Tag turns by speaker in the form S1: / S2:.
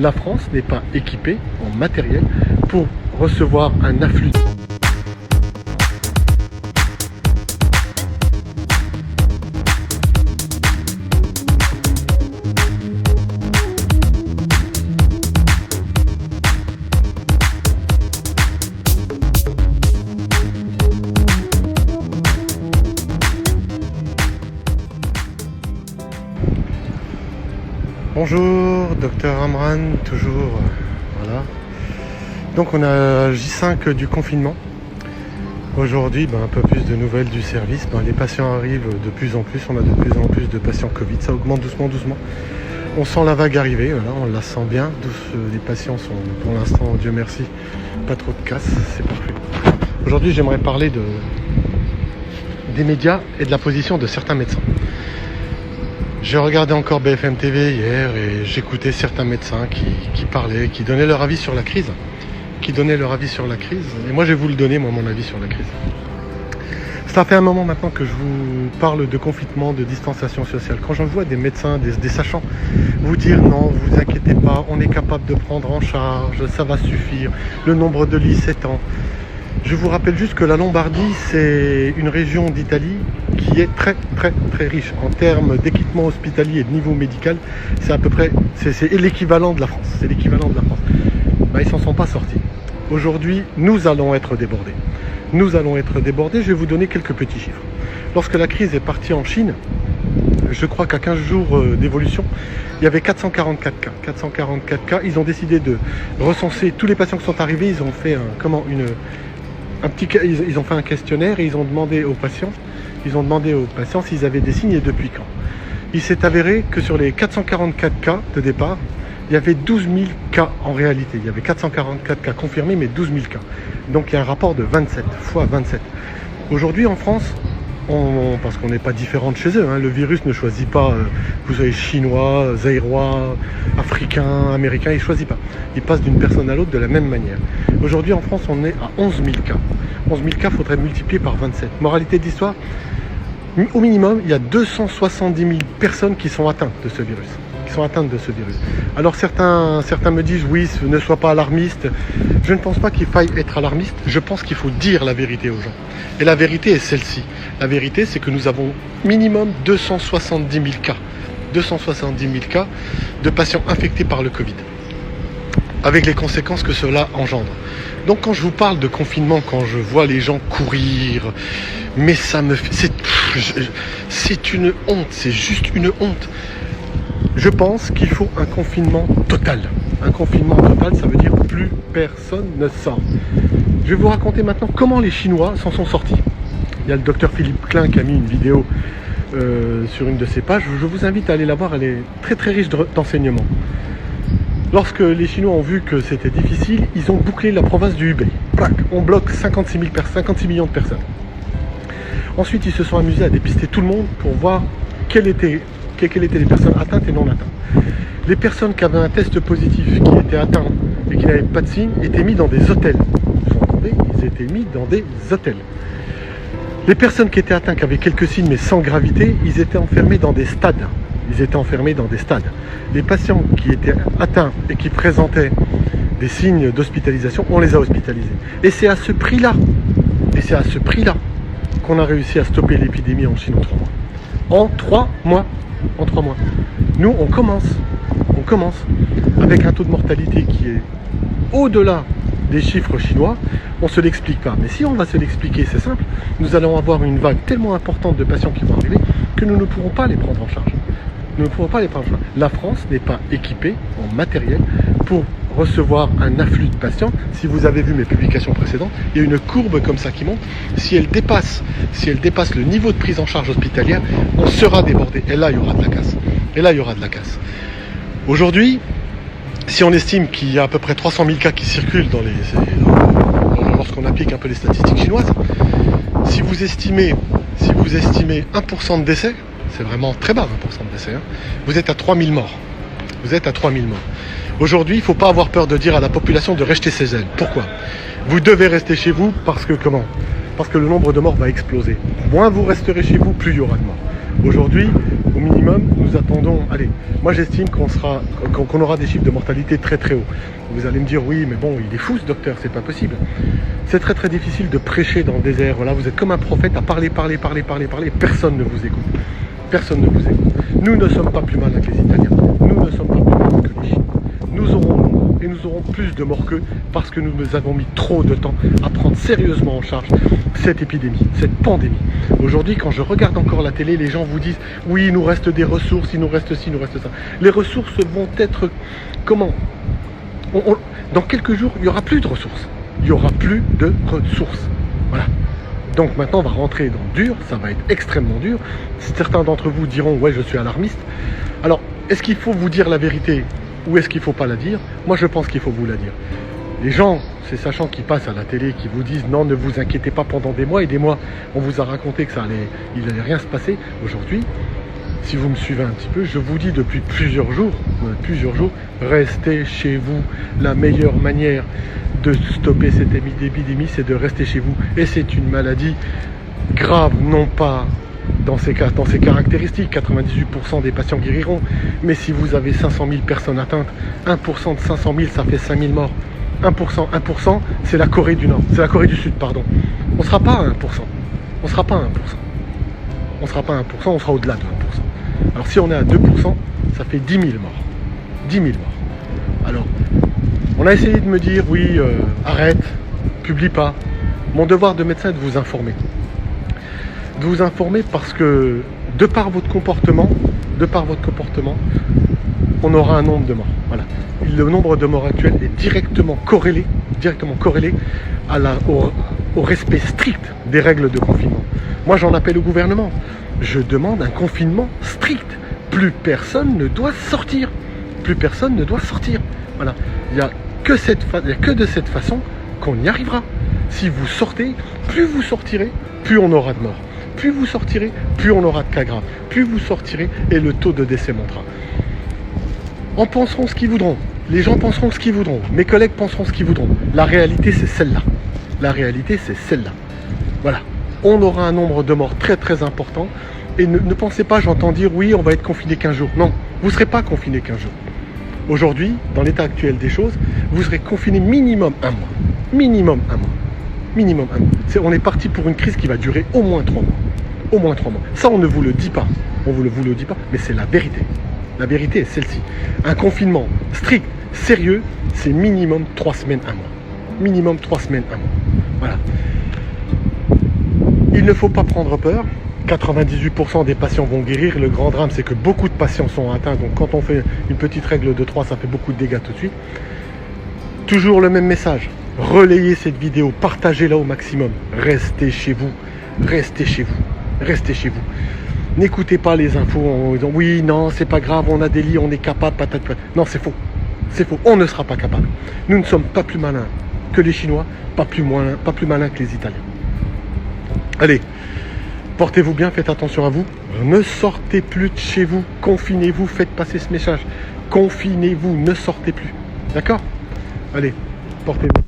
S1: La France n'est pas équipée en matériel pour recevoir un afflux. Bonjour, docteur Amran, toujours, voilà. Donc on a J5 du confinement. Aujourd'hui, un peu plus de nouvelles du service. Les patients arrivent de plus en plus, on a de plus en plus de patients Covid, ça augmente doucement. On sent la vague arriver, voilà, on la sent bien. Les patients sont, pour l'instant, Dieu merci, pas trop de casse, c'est parfait. Aujourd'hui, j'aimerais parler des médias et de la position de certains médecins. J'ai regardé encore BFM TV hier et j'écoutais certains médecins qui parlaient, qui donnaient leur avis sur la crise. Et moi, je vais vous le donner, mon avis sur la crise. Ça fait un moment maintenant que je vous parle de confinement, de distanciation sociale. Quand j'en vois des médecins, des sachants, vous dire non, vous inquiétez pas, on est capable de prendre en charge, ça va suffire, le nombre de lits s'étend. Je vous rappelle juste que la Lombardie, c'est une région d'Italie qui est très riche en termes d'équipement hospitalier et de niveau médical. C'est à peu près, c'est l'équivalent de la France. Ils s'en sont pas sortis. Aujourd'hui, nous allons être débordés. Je vais vous donner quelques petits chiffres. Lorsque la crise est partie en Chine, je crois qu'à 15 jours d'évolution, il y avait 444 cas. 444 cas. Ils ont décidé de recenser tous les patients qui sont arrivés. Ils ont fait ils ont fait un questionnaire et ils ont demandé aux patients s'ils avaient des signes et depuis quand. Il s'est avéré que sur les 444 cas de départ, il y avait 12 000 cas en réalité. Il y avait 444 cas confirmés, mais 12 000 cas. Donc il y a un rapport de 27 fois 27. Aujourd'hui en France, parce qu'on n'est pas différent de chez eux, le virus ne choisit pas, vous savez, chinois, zaïrois, africain, américain, il ne choisit pas. Il passe d'une personne à l'autre de la même manière. Aujourd'hui en France, on est à 11 000 cas. 11 000 cas, il faudrait multiplier par 27. Moralité de l'histoire, au minimum, il y a 270 000 personnes qui sont atteintes de ce virus. Alors certains me disent oui, ne sois pas alarmiste. Je ne pense pas qu'il faille être alarmiste. Je pense qu'il faut dire la vérité aux gens. Et la vérité est celle-ci. La vérité, c'est que nous avons minimum 270 000 cas. 270 000 cas de patients infectés par le Covid. Avec les conséquences que cela engendre. Donc quand je vous parle de confinement, quand je vois les gens courir, mais ça me fait... C'est une honte, c'est juste une honte. Je pense qu'il faut un confinement total. Un confinement total, ça veut dire plus personne ne sort. Je vais vous raconter maintenant comment les Chinois s'en sont sortis. Il y a le docteur Philippe Klein qui a mis une vidéo sur une de ses pages. Je vous invite à aller la voir, elle est très riche d'enseignements. Lorsque les Chinois ont vu que c'était difficile, ils ont bouclé la province du Hubei. On bloque 56 millions de personnes. Ensuite, ils se sont amusés à dépister tout le monde pour voir quelles étaient les personnes atteintes et non atteintes. Les personnes qui avaient un test positif, qui étaient atteintes et qui n'avaient pas de signes, étaient mis dans des hôtels. Vous entendez ? Ils étaient mis dans des hôtels. Les personnes qui étaient atteintes, qui avaient quelques signes mais sans gravité, ils étaient enfermés dans des stades. Les patients qui étaient atteints et qui présentaient des signes d'hospitalisation, on les a hospitalisés. Et c'est à ce prix-là qu'on a réussi à stopper l'épidémie en Chine en 3 mois. En 3 mois. Nous, on commence avec un taux de mortalité qui est au-delà des chiffres chinois. On ne se l'explique pas. Mais si on va se l'expliquer, c'est simple. Nous allons avoir une vague tellement importante de patients qui vont arriver que nous ne pourrons pas les prendre en charge. La France n'est pas équipée en matériel pour recevoir un afflux de patients. Si vous avez vu mes publications précédentes, il y a une courbe comme ça qui monte. Si elle dépasse le niveau de prise en charge hospitalière, on sera débordé. Et là, il y aura de la casse. Aujourd'hui, si on estime qu'il y a à peu près 300 000 cas qui circulent lorsqu'on applique un peu les statistiques chinoises, si vous estimez 1% de décès, c'est vraiment très bas 1% de décès, vous êtes à 3000 morts. Aujourd'hui, il ne faut pas avoir peur de dire à la population de rester chez elle. Pourquoi ? Vous devez rester chez vous parce que le nombre de morts va exploser. Moins vous resterez chez vous, plus il y aura de morts. Aujourd'hui, au minimum, nous attendons, allez, moi j'estime qu'on aura des chiffres de mortalité très très hauts. Vous allez me dire, oui, mais bon, il est fou ce docteur, c'est pas possible. C'est très très difficile de prêcher dans le désert. Voilà, vous êtes comme un prophète à parler, personne ne vous écoute. Personne ne vous écoute. Nous ne sommes pas plus malins que les Italiens. Nous ne sommes pas plus malins que les Chinois. Nous aurons plus de morts qu'eux parce que nous avons mis trop de temps à prendre sérieusement en charge cette épidémie, cette pandémie. Aujourd'hui, quand je regarde encore la télé, les gens vous disent « Oui, il nous reste des ressources, il nous reste ci, il nous reste ça ». Les ressources vont être... Comment dans quelques jours, il n'y aura plus de ressources. Il n'y aura plus de ressources. Voilà. Donc maintenant, on va rentrer dans le dur, ça va être extrêmement dur. Certains d'entre vous diront « Ouais, je suis alarmiste ». Alors, est-ce qu'il faut vous dire la vérité ou est-ce qu'il ne faut pas la dire? Moi, je pense qu'il faut vous la dire. Les gens, ces sachants qui passent à la télé, qui vous disent « Non, ne vous inquiétez pas pendant des mois et des mois, on vous a raconté que il n'allait rien se passer. » Aujourd'hui, si vous me suivez un petit peu, je vous dis depuis plusieurs jours, restez chez vous. La meilleure manière de stopper cette épidémie, c'est de rester chez vous. Et c'est une maladie grave, non pas dans ses caractéristiques, 98% des patients guériront, mais si vous avez 500 000 personnes atteintes, 1% de 500 000, ça fait 5 000 morts. 1%, c'est la Corée du Nord, c'est la Corée du Sud, pardon. On ne sera pas à 1%. On ne sera pas à 1%. On ne sera pas à 1%, on sera au-delà de 1%. Alors si on est à 2%, ça fait 10 000 morts. 10 000 morts. Alors, on a essayé de me dire, oui, arrête, publie pas. Mon devoir de médecin est de vous informer. De vous informer parce que, de par votre comportement, on aura un nombre de morts. Voilà. Le nombre de morts actuel est directement corrélé au respect strict des règles de confinement. Moi, j'en appelle au gouvernement. Je demande un confinement strict. Plus personne ne doit sortir. Plus personne ne doit sortir. Voilà. Il n'y a que de cette façon qu'on y arrivera. Si vous sortez, plus vous sortirez, plus on aura de morts. Plus vous sortirez, plus on aura de cas graves. Plus vous sortirez et le taux de décès montera. En penseront ce qu'ils voudront. Les gens penseront ce qu'ils voudront. Mes collègues penseront ce qu'ils voudront. La réalité, c'est celle-là. La réalité, c'est celle-là. Voilà. On aura un nombre de morts très très important. Et ne pensez pas, j'entends dire, oui, on va être confiné 15 jours. Non, vous ne serez pas confiné 15 jours. Aujourd'hui, dans l'état actuel des choses, vous serez confiné minimum un mois. Minimum un mois. Minimum un mois. On est parti pour une crise qui va durer au moins 3 mois. Au moins 3 mois. Ça, on ne vous le dit pas. On ne vous le dit pas, mais c'est la vérité. La vérité est celle-ci. Un confinement strict, sérieux, c'est minimum 3 semaines, un mois. Minimum 3 semaines, un mois. Voilà. Il ne faut pas prendre peur. 98% des patients vont guérir. Le grand drame, c'est que beaucoup de patients sont atteints. Donc quand on fait une petite règle de 3, ça fait beaucoup de dégâts tout de suite. Toujours le même message. Relayez cette vidéo, partagez-la au maximum. Restez chez vous. Restez chez vous. Restez chez vous. N'écoutez pas les infos en disant oui, non, c'est pas grave, on a des lits, on est capable, patate. Non, c'est faux. C'est faux. On ne sera pas capable. Nous ne sommes pas plus malins que les Chinois, pas plus malins que les Italiens. Allez, portez-vous bien, faites attention à vous. Ne sortez plus de chez vous. Confinez-vous, faites passer ce message. Confinez-vous, ne sortez plus. D'accord ? Allez, portez-vous.